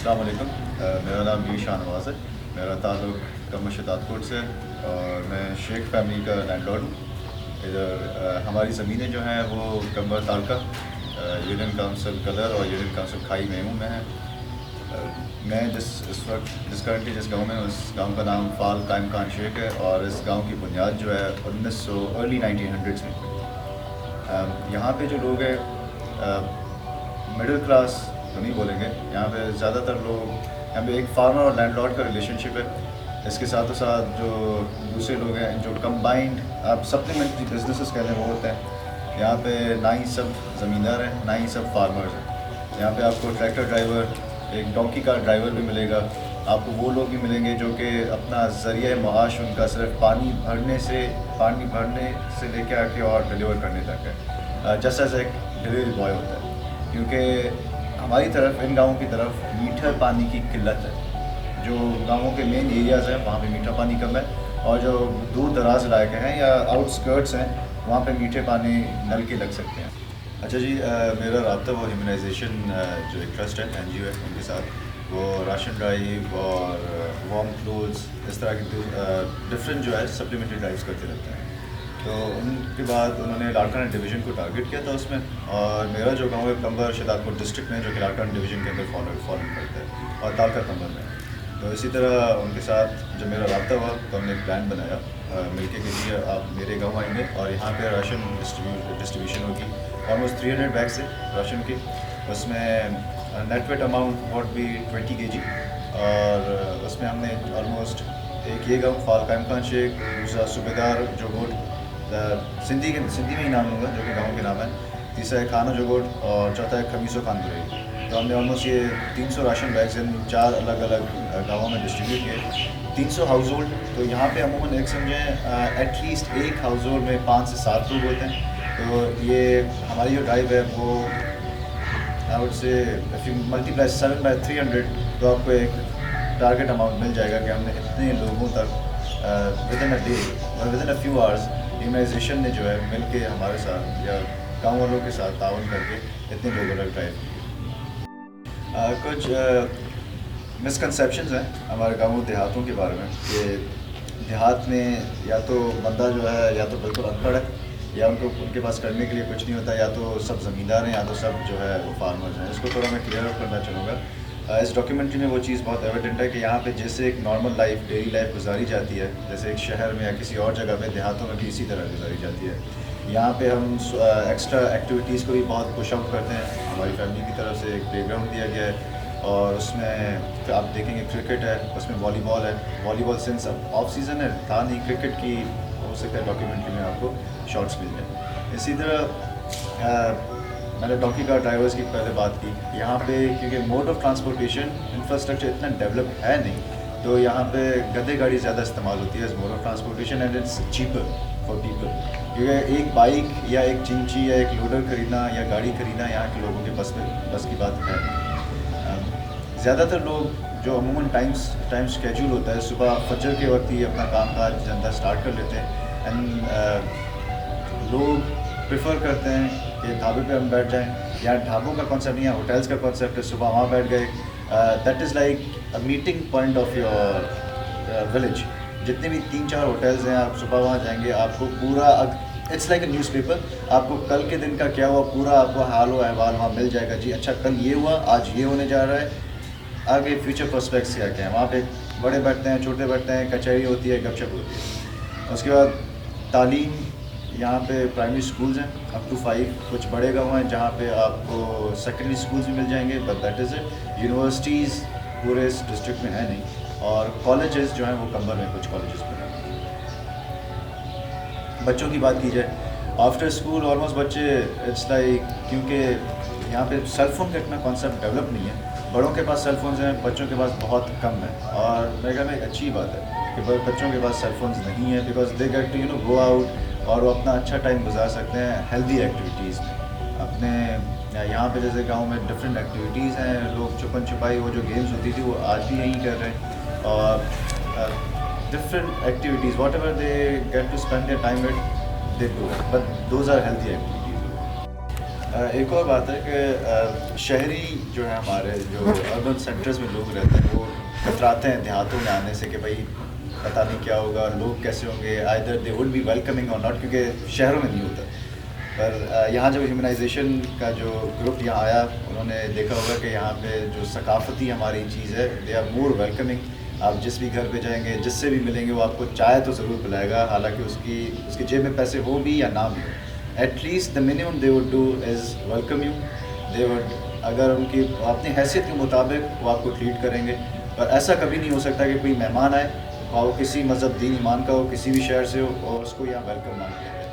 السلام علیکم. میرا نام بی شاہنواز ہے. میرا تعلق کمر شداد کوٹ سے ہے اور میں شیخ فیملی کا لینڈ لارڈ ہوں. ادھر ہماری زمینیں جو ہیں وہ کمبر تالکہ یونین کونسل کلر اور یونین کونسل کھائی میمو میں ہیں. میں جس کرنٹلی جس گاؤں میں ہوں اس گاؤں کا نام فال قائم خان شیخ ہے اور اس گاؤں کی بنیاد جو ہے 1900 میں. یہاں پہ جو لوگ ہیں مڈل کلاس تو نہیں بولیں گے. یہاں پہ زیادہ تر لوگ یہاں پہ ایک فارمر اور لینڈ لارڈ کا ریلیشن شپ ہے. اس کے ساتھ جو دوسرے لوگ ہیں جو کمبائنڈ آپ سپلیمنٹری بزنسز کہتے ہیں وہ ہوتے ہیں. یہاں پہ نہ ہی سب زمیندار ہیں نہ ہی سب فارمرز ہیں. یہاں پہ آپ کو ٹریکٹر ڈرائیور ایک ڈونکی کا ڈرائیور بھی ملے گا. آپ کو وہ لوگ بھی ملیں گے جو کہ اپنا ذریعہ معاش ان کا صرف پانی بھرنے سے لے کے آ کے اور ڈلیور کرنے تک ہے. جسٹ ایز ایک ڈلیوری بوائے ہوتا ہے. کیونکہ ہماری طرف ان گاؤں کی طرف میٹھا پانی کی قلت ہے. جو گاؤں کے مین ایریاز ہیں وہاں پہ میٹھا پانی کم ہے اور جو دور دراز علاقے ہیں یا آؤٹ اسکرٹس ہیں وہاں پہ میٹھے پانی نل کے لگ سکتے ہیں. اچھا جی, میرا رابطہ وہ ہیومنائزیشن جو ایک ٹرسٹ ہے این جی او ہے ان کے ساتھ وہ راشن ڈرائیو اور وارم کلوتھس اس طرح کی ڈفرینٹ جو ہے سپلیمنٹری ڈرائیوز کرتے رہتے ہیں. تو ان کے بعد انہوں نے لاڑکانہ ڈویژن کو ٹارگیٹ کیا تھا اس میں. اور میرا جو گاؤں ہے کمبر شداد پور ڈسٹرکٹ میں جو کہ لاڑکانہ ڈویژن کے اندر فالو کرتا ہے اور تالکہ کمبر میں. تو اسی طرح ان کے ساتھ جب میرا رابطہ ہوا تو ہم نے ایک پلان بنایا مل کے کہ جی آپ میرے گاؤں آئیں گے اور یہاں پہ راشن ڈسٹریبیوشن ہوگی. آلموسٹ 300 بیگس ہے راشن کی. اس میں نیٹ ویٹ اماؤنٹ واٹ بھی 20 kg. اور اس میں ہم نے آلموسٹ ایک یہ گاؤں فال قائم خان شیخ, دوسرا صوبیدار جو گوٹ سندھی میں ہی نام لوں گا جو کہ گاؤں کے نام ہے, تیسرا ہے کھانو جو گوٹ اور چوتھا ہے خمیسو خان دورئی. تو ہم نے آلموسٹ یہ 300 راشن بیگز ان 4 الگ الگ گاؤں میں ڈسٹریبیوٹ کیے. 300 ہاؤس ہولڈ. تو یہاں پہ عموماً ایک سمجھیں ایٹ لیسٹ ایک ہاؤس ہولڈ میں 5 سے 7 لوگ ہوتے ہیں. تو یہ ہماری جو ڈرائیو ہے وہ I would say if you multiply 7 by 300 تو آپ کو ایک ٹارگیٹ اماؤنٹ مل جائے گا کہ ہم نے اتنے لوگوں تک ود ان اے ڈے اور with in a few hours humanization نے جو ہے مل کے ہمارے ساتھ یا گاؤں والوں کے ساتھ تعاون کر کے اتنے لوگوں تک ڈرائیو کی. کچھ مسکنسیپشنز ہیں ہمارے گاؤں دیہاتوں کے بارے میں کہ دیہات میں یا تو بندہ جو ہے یا تو بالکل ان پڑھ ہے یا ان کے پاس کرنے کے لیے کچھ نہیں ہوتا, یا تو سب زمیندار ہیں یا تو سب جو ہے وہ فارمرز ہیں. اس کو تھوڑا میں کلیئر اپ کرنا چاہوں گا. اس ڈاکیومنٹری میں وہ چیز بہت ایویڈنٹ ہے کہ یہاں پہ جیسے ایک نارمل لائف ڈیلی لائف گزاری جاتی ہے جیسے ایک شہر میں یا کسی اور جگہ پہ, دیہاتوں میں بھی اسی طرح گزاری جاتی ہے. یہاں پہ ہم ایکسٹرا ایکٹیویٹیز کو بھی بہت پش آؤٹ کرتے ہیں. ہماری فیملی کی طرف سے ایک پلے گراؤنڈ دیا گیا ہے اور اس میں آپ دیکھیں گے کرکٹ ہے, اس میں والی بال ہے. والی بال سنس اب آف سیزن ہے تھا نہیں, کرکٹ کی ہو سکتا ہے ڈاکیومنٹری میں آپ کو شارٹس مل جائیں. اسی طرح میں نے ڈونکی کار ڈرائیورس کی پہلے بات کی. یہاں پہ کیونکہ موڈ آف ٹرانسپورٹیشن انفراسٹرکچر اتنا ڈیولپ ہے نہیں تو یہاں پہ گدے گاڑی زیادہ استعمال ہوتی ہے as mode of transportation and it's cheaper for people. کیونکہ ایک بائک یا ایک چنچی یا ایک لوڈر خریدنا یا گاڑی خریدنا یہاں کے لوگوں کے بس کی بات ہے. زیادہ تر لوگ جو عموماً ٹائم اسکیجول ہوتا ہے صبح فجر کے وقت ہی اپنا کام کاج دھندا اسٹارٹ کر لیتے ہیں. اینڈ لوگ پریفر کرتے ہیں کہ ڈھابے پہ ہم بیٹھ جائیں. یا ڈھابوں کا کانسیپٹ نہیں ہے, ہوٹلس کا کانسیپٹ ہے. صبح وہاں بیٹھ گئے, that is like a meeting point of your village. جتنے بھی 3-4 ہوٹلز ہیں آپ صبح وہاں جائیں گے آپ کو پورا it's like a newspaper. آپ کو کل کے دن کا کیا ہوا پورا آپ کو حال و احوال وہاں مل جائے گا. جی اچھا کل یہ ہوا, آج یہ ہونے جا رہا ہے, آگے فیوچر پرسپیکٹس کیا کیا ہیں. وہاں پہ بڑے بیٹھتے ہیں چھوٹے بیٹھتے ہیں, کچہری ہوتی ہے, گپ شپ ہوتی ہے. اس کے بعد تعلیم. یہاں پہ پرائمری اسکولز ہیں اپ ٹو 5. کچھ بڑے گاؤں ہیں جہاں پہ آپ کو سیکنڈری اسکولز بھی مل جائیں گے but that is it. Universities پورے اس ڈسٹرکٹ میں ہیں نہیں, اور کالجز جو ہیں وہ کمبر میں کچھ کالجز میں ہیں. بچوں کی بات کی جائے آفٹر اسکول آلموسٹ بچے اٹس لائک کیونکہ یہاں پہ سیل فون کا اتنا کانسیپٹ ڈیولپ نہیں ہے. بڑوں کے پاس سیل فونز ہیں, بچوں کے پاس بہت کم ہے. اور میرے خیال میں ایک اچھی بات ہے کہ بچوں کے پاس سیل فونز نہیں ہیں because they get to go out اور وہ اپنا اچھا ٹائم گزار سکتے ہیں ہیلدی ایکٹیویٹیز میں. اپنے یہاں پہ جیسے گاؤں میں ڈفرینٹ ایکٹیویٹیز ہیں, لوگ چھپن چھپائی وہ جو گیمز ہوتی تھی وہ آج بھی یہیں کر رہے ہیں. اور different activities whatever they get to spend their time with they do but those are healthy activities. ایک اور بات ہے کہ شہری جو ہے ہمارے جو اربن سینٹرز میں لوگ رہتے ہیں وہ کتراتے ہیں دیہاتوں میں آنے سے کہ بھائی پتہ نہیں کیا ہوگا، لوگ کیسے ہوں گے، either they would be welcoming اور ناٹ، کیونکہ شہروں میں نہیں ہوتا. پر یہاں جب ہیومنائزیشن کا جو گروپ یہاں آیا انہوں نے دیکھا ہوگا کہ یہاں پہ جو ثقافتی ہماری چیز ہے دے آر مور ویلکمنگ. آپ جس بھی گھر پہ جائیں گے، جس سے بھی ملیں گے، وہ آپ کو چائے تو ضرور پلائے گا، حالانکہ اس کی جیب میں پیسے ہو بھی یا نہ بھی ہو. At least the minimum they would do is welcome you. They would اگر ان کی اپنی حیثیت کے مطابق وہ آپ کو ٹریٹ کریں گے. اور ایسا کبھی نہیں ہو سکتا کہ کوئی مہمان آئے اور وہ کسی مذہب دین ایمان کا ہو، کسی بھی شہر سے ہو، اور اس کو یہاں ویلکم نہ کیا.